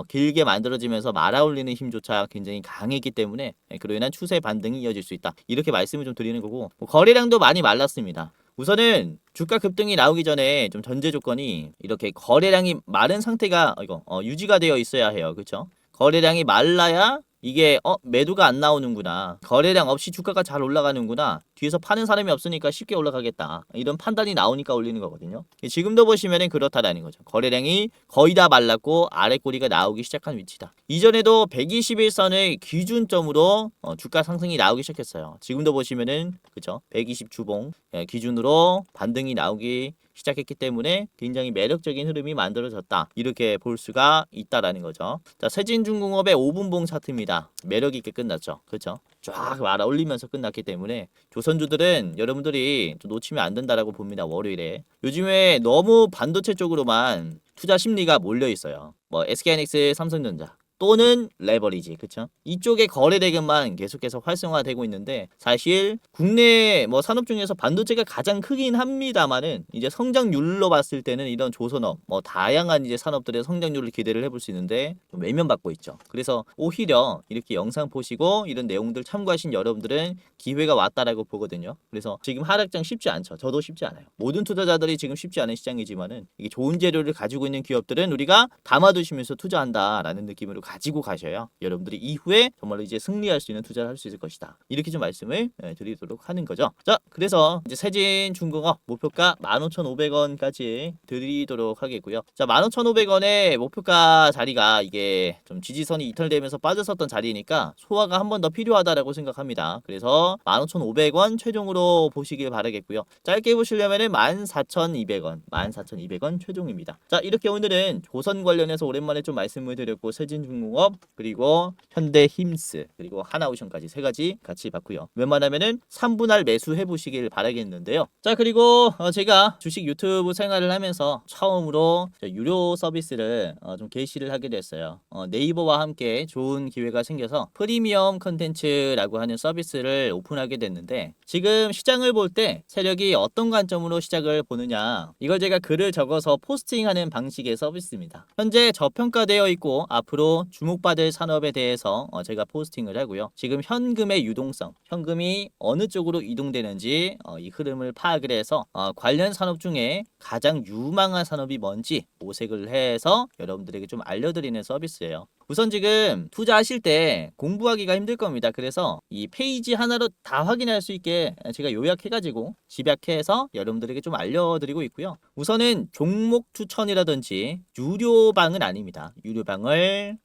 [SPEAKER 1] 길게 만들어지면서 말아올리는 힘조차 굉장히 강했기 때문에 그로 인한 추세 반등이 이어질 수 있다. 이렇게 말씀을 좀 드리는 거고, 뭐 거래량도 많이 말랐습니다. 우선은 주가 급등이 나오기 전에 좀 전제 조건이 이렇게 거래량이 마른 상태가 유지가 되어 있어야 해요. 그쵸? 거래량이 말라야 이게 매도가 안 나오는구나, 거래량 없이 주가가 잘 올라가는구나, 뒤에서 파는 사람이 없으니까 쉽게 올라가겠다, 이런 판단이 나오니까 올리는 거거든요. 지금도 보시면은 그렇다라는 거죠. 거래량이 거의 다 말랐고 아래 꼬리가 나오기 시작한 위치다. 이전에도 121선을 기준점으로 주가 상승이 나오기 시작했어요. 지금도 보시면은 그죠, 120 주봉 기준으로 반등이 나오기 시작했기 때문에 굉장히 매력적인 흐름이 만들어졌다, 이렇게 볼 수가 있다라는 거죠. 자, 세진중공업의 5분봉 차트입니다. 매력 있게 끝났죠. 그렇죠? 쫙 말아 올리면서 끝났기 때문에 조선주들은 여러분들이 좀 놓치면 안 된다라고 봅니다. 월요일에 요즘에 너무 반도체 쪽으로만 투자 심리가 몰려 있어요. 뭐 SK하이닉스, 삼성전자 또는 레버리지, 그쵸? 이쪽의 거래 대금만 계속해서 활성화되고 있는데, 사실 국내 뭐 산업 중에서 반도체가 가장 크긴 합니다만은 이제 성장률로 봤을 때는 이런 조선업 뭐 다양한 이제 산업들의 성장률을 기대를 해볼 수 있는데 좀 외면받고 있죠. 그래서 오히려 이렇게 영상 보시고 이런 내용들 참고하신 여러분들은 기회가 왔다라고 보거든요. 그래서 지금 하락장 쉽지 않죠. 저도 쉽지 않아요. 모든 투자자들이 지금 쉽지 않은 시장이지만은 이게 좋은 재료를 가지고 있는 기업들은 우리가 담아두시면서 투자한다라는 느낌으로 가지고 가셔야 여러분들이 이후에 정말로 이제 승리할 수 있는 투자를 할 수 있을 것이다. 이렇게 좀 말씀을 드리도록 하는 거죠. 자, 그래서 이제 세진중공업 목표가 15,500원까지 드리도록 하겠고요. 자, 15,500원의 목표가 자리가 이게 좀 지지선이 이탈되면서 빠졌었던 자리니까 소화가 한 번 더 필요하다라고 생각합니다. 그래서 15,500원 최종으로 보시길 바라겠고요. 짧게 보시려면은 14,200원, 14,200원 최종입니다. 자, 이렇게 오늘은 조선 관련해서 오랜만에 좀 말씀을 드렸고, 세진중공업 그리고 현대힘스 그리고 하나오션까지 세 가지 같이 봤고요. 웬만하면은 3분할 매수해 보시길 바라겠는데요. 자, 그리고 제가 주식 유튜브 생활을 하면서 처음으로 유료 서비스를 좀 게시를 하게 됐어요. 네이버와 함께 좋은 기회가 생겨서 프리미엄 컨텐츠라고 하는 서비스를 오픈하게 됐는데, 지금 시장을 볼 때 세력이 어떤 관점으로 시작을 보느냐, 이걸 제가 글을 적어서 포스팅하는 방식의 서비스입니다. 현재 저평가되어 있고 앞으로 주목받을 산업에 대해서 제가 포스팅을 하고요. 지금 현금의 유동성, 현금이 어느 쪽으로 이동되는지 이 흐름을 파악을 해서 관련 산업 중에 가장 유망한 산업이 뭔지 모색을 해서 여러분들에게 좀 알려드리는 서비스예요. 우선 지금 투자하실 때 공부하기가 힘들 겁니다. 그래서 이 페이지 하나로 다 확인할 수 있게 제가 요약해가지고 집약해서 여러분들에게 좀 알려드리고 있고요. 우선은 종목 추천이라든지 유료방은 아닙니다. 유료방을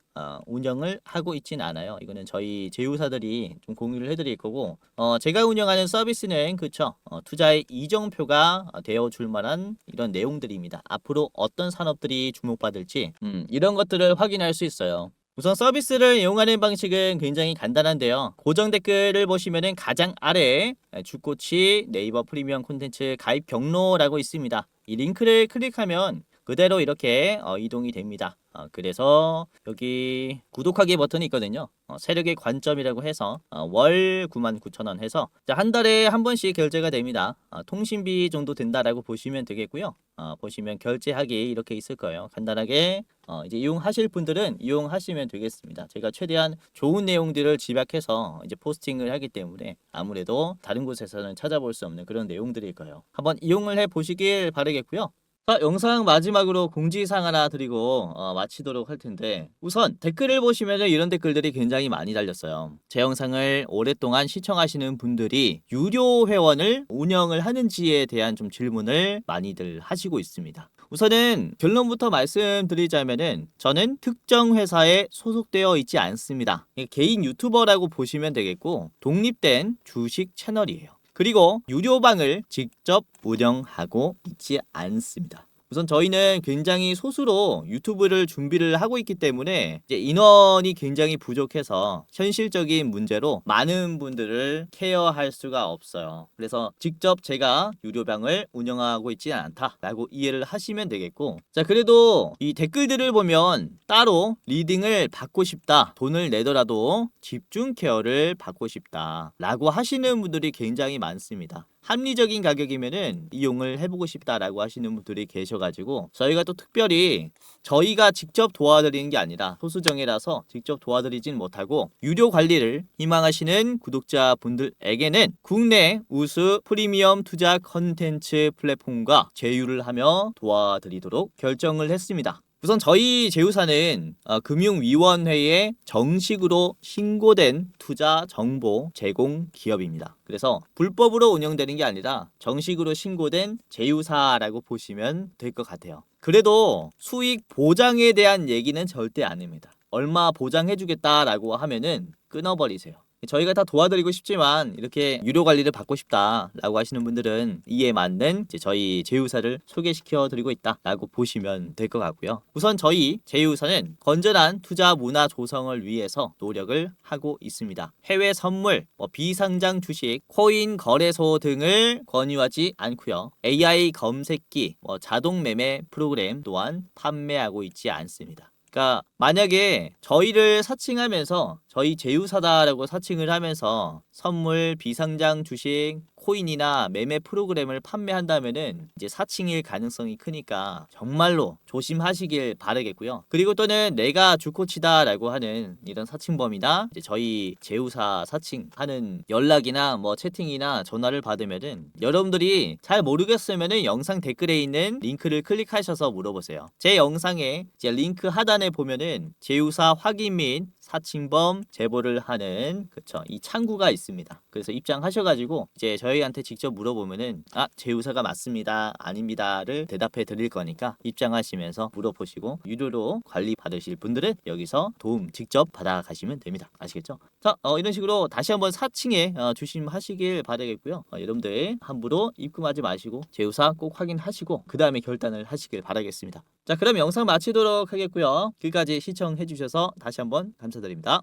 [SPEAKER 1] 운영을 하고 있진 않아요. 이거는 저희 제휴사들이 좀 공유를 해드릴 거고, 제가 운영하는 서비스는 그쵸, 투자의 이정표가 되어 줄 만한 이런 내용들입니다. 앞으로 어떤 산업들이 주목받을지 이런 것들을 확인할 수 있어요. 우선 서비스를 이용하는 방식은 굉장히 간단한데요. 고정 댓글을 보시면은 가장 아래에 주꼬치 네이버 프리미엄 콘텐츠 가입 경로라고 있습니다. 이 링크를 클릭하면 그대로 이렇게 이동이 됩니다. 그래서 여기 구독하기 버튼이 있거든요. 세력의 관점이라고 해서 월 99,000원 해서 한 달에 한 번씩 결제가 됩니다. 통신비 정도 된다라고 보시면 되겠고요. 보시면 결제하기 이렇게 있을 거예요. 간단하게 이제 이용하실 분들은 이용하시면 되겠습니다. 제가 최대한 좋은 내용들을 집약해서 이제 포스팅을 하기 때문에 아무래도 다른 곳에서는 찾아볼 수 없는 그런 내용들일 거예요. 한번 이용을 해 보시길 바라겠고요. 자, 영상 마지막으로 공지사항 하나 드리고 마치도록 할 텐데, 우선 댓글을 보시면 이런 댓글들이 굉장히 많이 달렸어요. 제 영상을 오랫동안 시청하시는 분들이 유료 회원을 운영을 하는지에 대한 좀 질문을 많이들 하시고 있습니다. 우선은 결론부터 말씀드리자면은 저는 특정 회사에 소속되어 있지 않습니다. 개인 유튜버라고 보시면 되겠고, 독립된 주식 채널이에요. 그리고 유료방을 직접 운영하고 있지 않습니다. 우선 저희는 굉장히 소수로 유튜브를 준비를 하고 있기 때문에 이제 인원이 굉장히 부족해서 현실적인 문제로 많은 분들을 케어할 수가 없어요. 그래서 직접 제가 유료방을 운영하고 있지 않다라고 이해를 하시면 되겠고, 자, 그래도 이 댓글들을 보면 따로 리딩을 받고 싶다, 돈을 내더라도 집중 케어를 받고 싶다 라고 하시는 분들이 굉장히 많습니다. 합리적인 가격이면은 이용을 해보고 싶다라고 하시는 분들이 계셔가지고 저희가 또 특별히 저희가 직접 도와드리는 게 아니라 소수정예라서 직접 도와드리진 못하고 유료 관리를 희망하시는 구독자분들에게는 국내 우수 프리미엄 투자 컨텐츠 플랫폼과 제휴를 하며 도와드리도록 결정을 했습니다. 우선 저희 제휴사는 금융위원회에 정식으로 신고된 투자 정보 제공 기업입니다. 그래서 불법으로 운영되는 게 아니라 정식으로 신고된 제휴사라고 보시면 될 것 같아요. 그래도 수익 보장에 대한 얘기는 절대 안 합니다. 얼마 보장해주겠다라고 하면은 끊어버리세요. 저희가 다 도와드리고 싶지만 이렇게 유료 관리를 받고 싶다라고 하시는 분들은 이에 맞는 저희 제휴사를 소개시켜 드리고 있다라고 보시면 될 것 같고요. 우선 저희 제휴사는 건전한 투자 문화 조성을 위해서 노력을 하고 있습니다. 해외 선물, 비상장 주식, 코인 거래소 등을 권유하지 않고요. AI 검색기, 자동 매매 프로그램 또한 판매하고 있지 않습니다. 그러니까 만약에 저희를 사칭하면서 저희 제휴사다라고 사칭을 하면서 선물, 비상장 주식, 코인이나 매매 프로그램을 판매한다면은 이제 사칭일 가능성이 크니까 정말로 조심하시길 바라겠고요. 그리고 또는 내가 주코치다라고 하는 이런 사칭범이나 이제 저희 제휴사 사칭하는 연락이나 채팅이나 전화를 받으면은 여러분들이 잘 모르겠으면은 영상 댓글에 있는 링크를 클릭하셔서 물어보세요. 제 영상에 이제 링크 하단에 보면은 제휴사 확인 및 사칭범 제보를 하는 이 창구가 있습니다. 그래서 입장하셔가지고 이제 저희한테 직접 물어보면은 제휴사가 맞습니다, 아닙니다를 대답해 드릴 거니까 입장하시면서 물어보시고 유료로 관리 받으실 분들은 여기서 도움 직접 받아가시면 됩니다. 아시겠죠? 자, 이런 식으로 다시 한번 사칭에 조심하시길 바라겠고요. 여러분들 함부로 입금하지 마시고 제휴사 꼭 확인하시고 그 다음에 결단을 하시길 바라겠습니다. 자, 그럼 영상 마치도록 하겠고요. 끝까지 시청해 주셔서 다시 한번 감사드립니다.